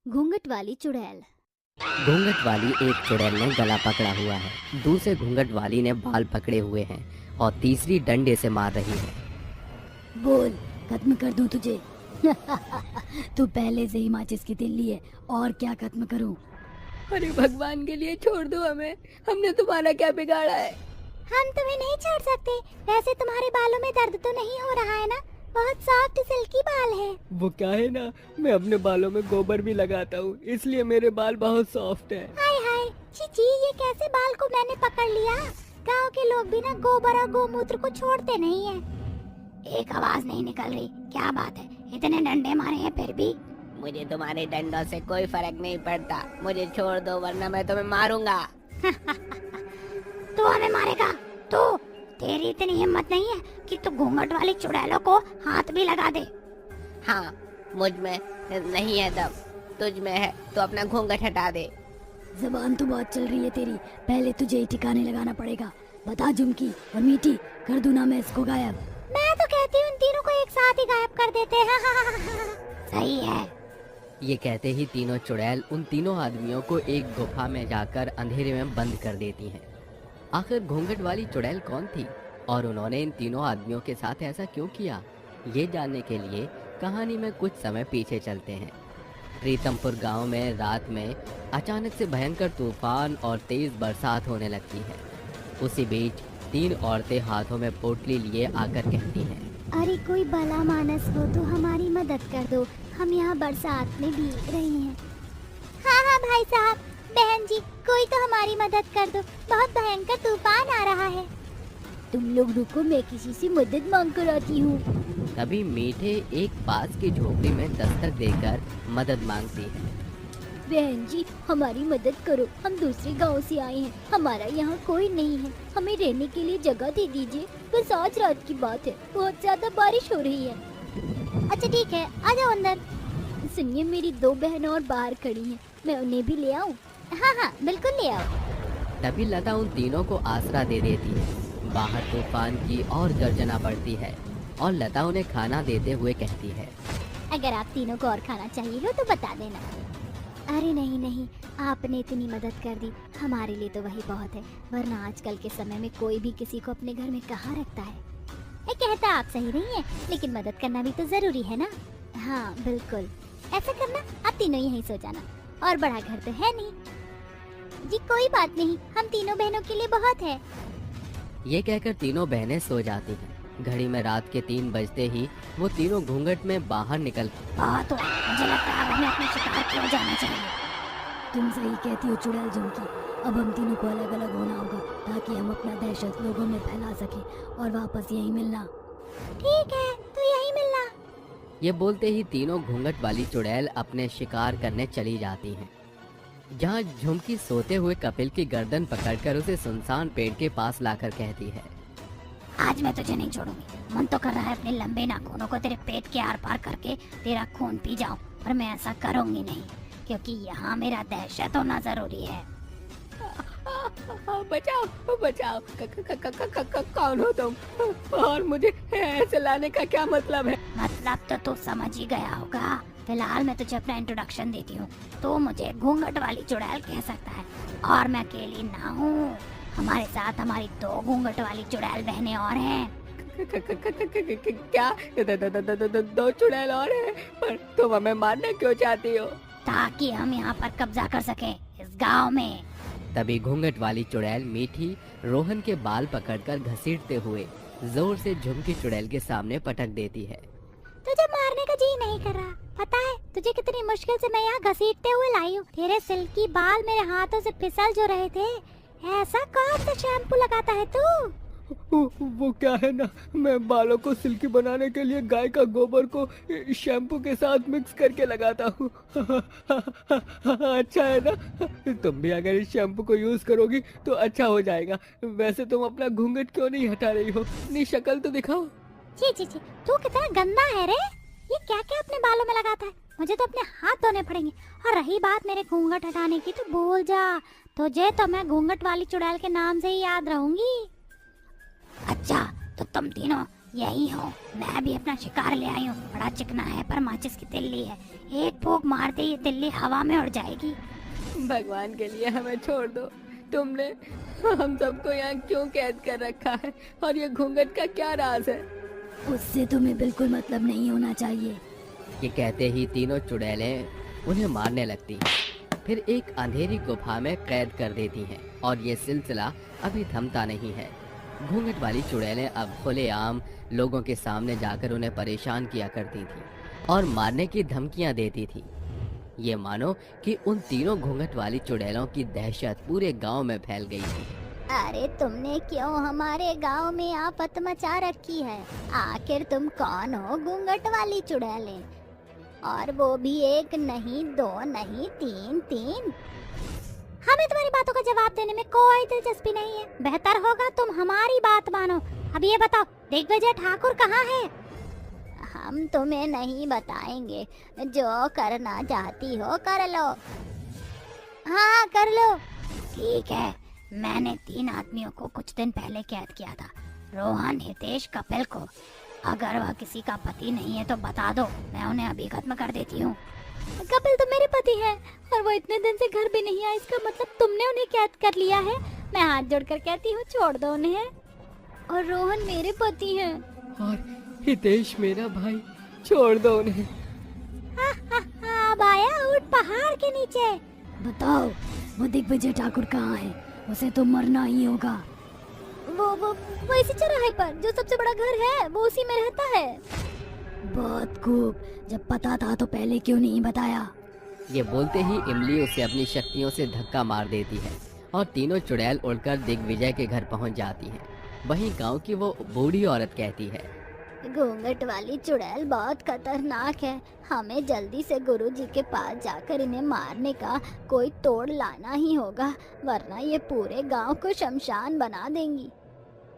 घूंघट वाली चुड़ैल। घूंघट वाली एक चुड़ैल ने गला पकड़ा हुआ है, दूसरे घूंघट वाली ने बाल पकड़े हुए हैं और तीसरी डंडे से मार रही है। बोल, खत्म कर दूं तुझे? तू पहले से ही माचिस की तिल्ली है, और क्या खत्म करूं? अरे भगवान के लिए छोड़ दो हमें, हमने तुम्हारा क्या बिगाड़ा है? हम तुम्हें नहीं छोड़ सकते। वैसे तुम्हारे बालों में दर्द तो नहीं हो रहा है ना? बहुत सॉफ्ट सिल्की बाल है। वो क्या है ना, मैं अपने बालों में गोबर भी लगाता हूँ, इसलिए मेरे बाल बहुत सॉफ्ट है। हाय हाय, चीची, ये कैसे बाल को मैंने पकड़ लिया? गांव के लोग भी ना गोबर और गोमूत्र को छोड़ते नहीं हैं। एक आवाज नहीं निकल रही, क्या बात है? इतने डंडे मारे हैं फिर भी। मुझे तुम्हारे डंडों से कोई फर्क नहीं पड़ता, मुझे छोड़ दो वरना मैं तुम्हें मारूंगा। तू हमें मारेगा? तू, तेरी इतनी हिम्मत नहीं है कि तू घूंघट वाली चुड़ैलों को हाथ भी लगा दे? हाँ, मुझ में नहीं है दम, तुझ में है, तो अपना घूंघट हटा दे। जबान तो बहुत चल रही है तेरी, पहले तुझे ही ठिकाने लगाना पड़ेगा। बता झुमकी और मीठी, कर दूं ना मैं इसको गायब? मैं तो कहती हूँ इन तीनों को एक साथ ही गायब कर देते हैं। सही है। ये कहते ही तीनों चुड़ैल उन तीनों आदमियों को एक गुफा में जाकर अंधेरे में बंद कर देती हैं। आखिर घूंघट वाली चुड़ैल कौन थी और उन्होंने इन तीनों आदमियों के साथ ऐसा क्यों किया, ये जानने के लिए कहानी में कुछ समय पीछे चलते हैं। प्रीतमपुर गांव में रात में अचानक से भयंकर तूफान और तेज बरसात होने लगती है। उसी बीच तीन औरतें हाथों में पोटली लिए आकर कहती हैं, अरे कोई भला मानस हो तो हमारी मदद कर दो, हम यहाँ बरसात में भीग रही हैं। हाँ हाँ भाई साहब, बहन जी, कोई तो हमारी मदद कर दो, बहुत भयंकर तूफान आ रहा है। तुम लोग रुको, मैं किसी से मदद मांग कर आती हूँ। तभी मीठे एक पास की झोपड़ी में दस्तक देकर मदद मांगती है। बहन जी, हमारी मदद करो, हम दूसरे गांव से आए हैं, हमारा यहाँ कोई नहीं है, हमें रहने के लिए जगह दे दीजिए। बस आज रात की बात है, बहुत ज्यादा बारिश हो रही है। अच्छा ठीक है, आ जाओ अंदर। सुनिए, मेरी दो बहनें और बाहर खड़ी हैं, मैं उन्हें भी ले आऊं? हाँ हाँ बिल्कुल ले आओ। तभी लता उन तीनों को आसरा दे देती है। बाहर तूफान की और गर्जना पड़ती है और लता उन्हें खाना देते हुए कहती है, अगर आप तीनों को और खाना चाहिए हो तो बता देना। अरे नहीं नहीं, आपने इतनी मदद कर दी, हमारे लिए तो वही बहुत है, वरना आजकल के समय में कोई भी किसी को अपने घर में कहाँ रखता है। ये कहता आप सही नहीं है, लेकिन मदद करना भी तो जरूरी है ना? हाँ बिल्कुल, ऐसा करना, आप तीनों यहीं सो जाना, और बड़ा घर तो है नहीं। जी कोई बात नहीं, हम तीनों बहनों के लिए बहुत है। ये कहकर तीनों बहनें सो जाती हैं। घड़ी में रात के 3 बजते ही वो तीनों घूंघट में बाहर निकल। बहुत हुआ, मुझे लगता है अब हमें अपने शिकार की ओर जाना चाहिए। तुम सही कहती हो चुड़ैल झुमकी, अब हम तीनों को अलग अलग होना होगा ताकि हम अपना दहशत लोगों में फैला सके और वापस यहीं मिलना। ठीक है, तो यहीं मिलना। ये बोलते ही तीनों घूंघट वाली चुड़ैल अपने शिकार करने चली जाती हैं। जहाँ झुमकी सोते हुए कपिल की गर्दन पकड़कर उसे सुनसान पेड़ के पास लाकर कहती है, आज मैं तुझे नहीं छोड़ूंगी, मन तो कर रहा है अपने लंबे नाखूनों को तेरे पेट के आर पार करके तेरा खून पी जाऊं, पर मैं ऐसा करूंगी नहीं, क्योंकि यहाँ मेरा दहशत होना जरूरी है। बचाओ बचाओ, कौन हो तुम और मुझे ऐसे लाने का क्या मतलब है? मतलब तो तू समझ ही गया होगा। फिलहाल मैं तुझे अपना इंट्रोडक्शन देती हूँ। तो मुझे घूंघट वाली चुड़ैल कह सकता है, और मैं अकेली ना हूँ, हमारे साथ हमारी 2 घूंघट वाली चुड़ैल बहनें और हैं। क्या 2 चुड़ैल और हैं? पर तुम हमें मारना क्यों चाहती हो? ताकि हम यहाँ पर कब्जा कर सके इस गांव में। तभी घूंघट वाली चुड़ैल मीठी रोहन के बाल पकड़कर घसीटते हुए जोर से झुमकी चुड़ैल के सामने पटक देती है। तुझे मारने का जी नहीं कर रहा, पता है तुझे कितनी मुश्किल से मैं यहाँ घसीटते हुए लाई हूँ। तेरे सिल्की बाल मेरे हाथों से फिसल जो रहे थे। ऐसा कौन सा शैम्पू लगाता है तू? वो क्या है ना, मैं बालों को सिल्की बनाने के लिए गाय का गोबर को शैम्पू के साथ मिक्स करके लगाता हूँ। अच्छा है ना, तुम भी अगर इस शैम्पू को यूज करोगी तो अच्छा हो जाएगा। वैसे तुम अपना घूंघट क्यों नहीं हटा रही हो? अपनी शक्ल तो दिखाओ। छी छी छी, तू कितना गंदा है रे, ये क्या क्या अपने बालों में लगाता है? मुझे तो अपने हाथ धोने पड़ेंगे। और रही बात मेरे घूंघट हटाने की, तो भूल जा, तुझे तो मैं घूंघट वाली चुड़ैल के नाम से ही याद रहूंगी। अच्छा, तो तुम तीनों यही हो। मैं भी अपना शिकार ले आई हूँ, बड़ा चिकना है पर माचिस की तिल्ली है, एक फूंक मारते ही तिल्ली हवा में उड़ जाएगी। भगवान के लिए हमें छोड़ दो। तुमने हम सबको यहाँ क्यों कैद कर रखा है और ये घूंघट का क्या राज है? उससे तुम्हें बिल्कुल मतलब नहीं होना चाहिए। ये कहते ही तीनों चुड़ैलें उन्हें मारने लगती हैं। फिर एक अंधेरी गुफा में कैद कर देती हैं और ये सिलसिला अभी थमता नहीं है। घूंघट वाली चुड़ैलें अब खुलेआम लोगों के सामने जाकर उन्हें परेशान किया करती थीं और मारने की धमकियां देती थीं। ये मानो कि उन तीनों घूंघट वाली चुड़ैलों की दहशत पूरे गांव में फैल गई थी। अरे तुमने क्यों हमारे गांव में आफत मचा रखी है? आखिर तुम कौन हो घूंघट वाली चुड़ैलें? और वो भी एक नहीं, दो नहीं, तीन। हमें तुम्हारी बातों का जवाब देने में कोई दिलचस्पी नहीं है। बेहतर होगा तुम हमारी बात मानो। अब ये बताओ, दिग्विजय ठाकुर कहाँ है? हम तुम्हें नहीं बताएंगे। जो करना चाहती हो कर लो। हाँ कर लो। ठीक है, मैंने 3 आदमियों को कुछ दिन पहले कैद किया था, रोहन, हितेश, कपिल को। अगर वह किसी का पति नहीं है तो बता दो, मैं उन्हें अभी खत्म कर देती हूँ। कपिल तो मेरे पति हैं और वो इतने दिन से घर भी नहीं आए। इसका मतलब तुमने उन्हें कैद कर लिया है? मैं हाथ जोड़कर कहती हूँ छोड़ दो उन्हें। और रोहन मेरे पति हैं। और हितेश मेरा भाई, छोड़ दो उन्हें। अब आया ऊँट पहाड़ के नीचे। बताओ, वो दिग्विजय ठाकुर कहाँ है? उसे तो मरना ही होगा। वो इसी चौराहे पर जो सबसे बड़ा घर है, वो उसी में रहता है। बहुत खूब, जब पता था तो पहले क्यों नहीं बताया? ये बोलते ही इमली उसे अपनी शक्तियों से धक्का मार देती है और तीनों चुड़ैल उड़कर दिग्विजय के घर पहुंच जाती हैं। वहीं गांव की वो बूढ़ी औरत कहती है, घूंघट वाली चुड़ैल बहुत खतरनाक है। हमें जल्दी से गुरुजी के पास जाकर इन्हें मारने का कोई तोड़ लाना ही होगा, वरना ये पूरे गांव को शमशान बना देंगी।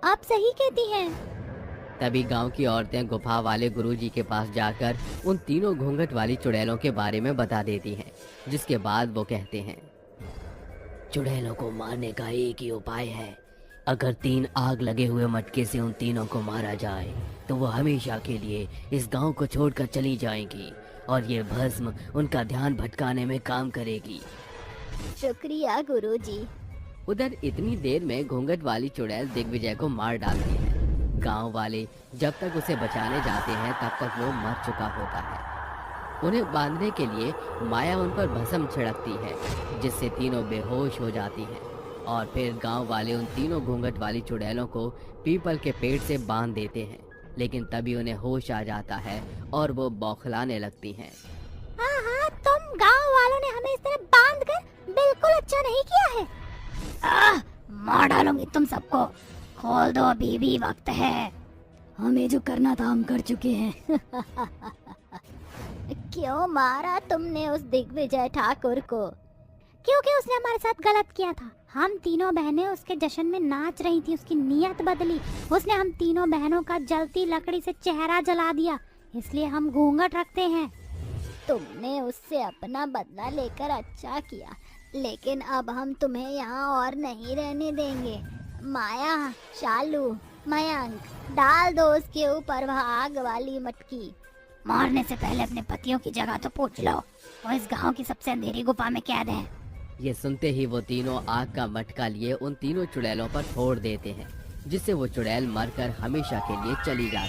आप सही कहती हैं। तभी गांव की औरतें गुफा वाले गुरुजी के पास जाकर उन तीनों घूंघट वाली चुड़ैलों के बारे में बता देती हैं, जिसके बाद वो कहते हैं, चुड़ैलों को मारने का एक ही उपाय है। अगर 3 आग लगे हुए मटके से उन तीनों को मारा जाए तो वो हमेशा के लिए इस गांव को छोड़कर चली जाएंगी और ये भस्म उनका ध्यान भटकाने में काम करेगी। शुक्रिया गुरुजी। उधर इतनी देर में घूंघट वाली चुड़ैल दिग्विजय को मार डालती है। गांव वाले जब तक उसे बचाने जाते हैं तब तक वो मर चुका होता है। उन्हें बांधने के लिए माया उन पर भस्म छिड़कती है, जिससे तीनों बेहोश हो जाती हैं और फिर गांव वाले उन तीनों घूंघट वाली चुड़ैलों को पीपल के पेड़ से बांध देते हैं। लेकिन तभी उन्हें होश आ जाता है और वो बौखलाने लगती हैं। हाँ, तुम गांव वालों ने हमें इस तरह बांधकर बिल्कुल अच्छा नहीं किया है। मार डालूंगी तुम सबको। खोल दो, अभी भी वक्त है। हमें जो करना था हम कर चुके हैं। क्यों मारा तुमने उस दिग्विजय ठाकुर को? क्योंकि उसने हमारे साथ गलत किया था। हम तीनों बहनें उसके जश्न में नाच रही थी, उसकी नीयत बदली। उसने हम तीनों बहनों का जलती लकड़ी से चेहरा जला दिया, इसलिए हम घूंघट रखते हैं। तुमने उससे अपना बदला लेकर अच्छा किया, लेकिन अब हम तुम्हें यहाँ और नहीं रहने देंगे। माया, शालू, मयंक, डाल दो उसके ऊपर वह आग वाली मटकी। मारने से पहले अपने पतियों की जगह तो पूछ लो। वो इस गांव की सबसे अंधेरी गुफा में कैद है। ये सुनते ही वो तीनों आग का मटका लिए उन तीनों चुड़ैलों पर फोड़ देते हैं, जिससे वो चुड़ैल मरकर हमेशा के लिए चली जाती